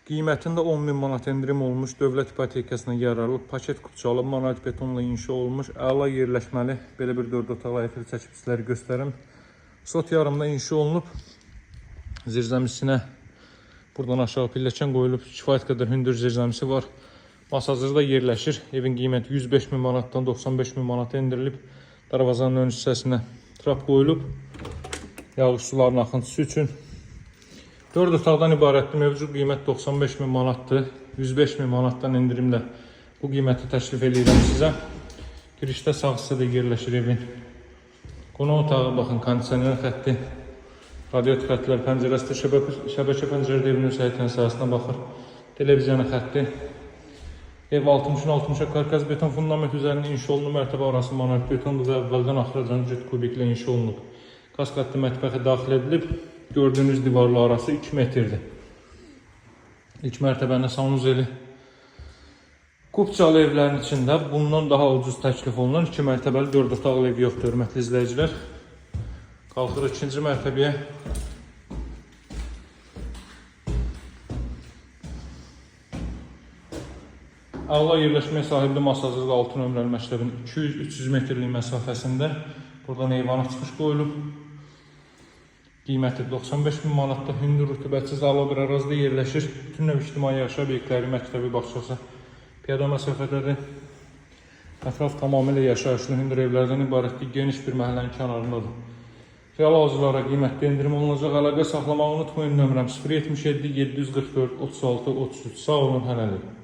Qiymətində 10.000 manat endirim olmuş, dövlət ipotekasına yararlı, paket kupçalı, monolit betonla inşa olmuş, əla yerləşməli, belə bir 4 otaqlı həyətli çəkib sizləri göstərim. Sot yarımda inşa olunub, zirzəmisinə buradan aşağı pilləkən qoyulub, kifayət qədər hündür zirzəmisi var. Masazırda yerləşir, evin qiyməti 105.000 manatdan 95.000 manata endirilib, darvazanın ön hissəsinə trap qoyulub, yağış sularının axıntısı üçün. 4 otaqdan ibarətdir, mövcud qiymət 95.000 manatdır, 105.000 manatdan endirimlə bu qiyməti təklif edirəm sizə. Girişdə sağ hissədə yerləşir evin. Qonaq otağı, baxın, kondisioner xətti, radiator xəttlər, pəncərəsi, şəbəkə pəncərədə evin öz həyətinin sahəsinə baxır, televizyonu xətti. Ev 60-60 karkaz beton fundament üzərində inşa olunub, mərtəbə arası monolit betondur və əvvəldən axıracan cüt kubiklə inşa olunub. Kaskatlı mətbəxi daxil edilib, gördüyünüz divarlı arası 2 metrdir. İlk mərtəbənin sanuzeli. Kupçalı evlərin içində bundan daha ucuz təklif olunan 2 mərtəbəli 4 otaqlı ev yoxdur, hörmətli izləyicilər. Qalxırıq 2-ci mərtəbəyə. Əla yerləşməyə sahibli masazızlı 6 nömrəli məktəbin 200-300 metrlik məsafəsində buradan eyvana çıxış qoyulub. Qiyməti 95.000 manatda, hündür rütubətsiz əla bir ərazidə yerləşir. Bütün növ ictimai yaşayış obyektləri, məktəbi, bağçası piyada məsafədədir. Ətraf tamamilə yaşayışlı hündür evlərdən ibarətdir, geniş bir məhəllənin kənarındadır. Real hazırlara qiymətli endirim olunacaq. Əlaqə saxlamağı unutmayın, nömrəm 077 744 36 33. Sağ olun, hələlik.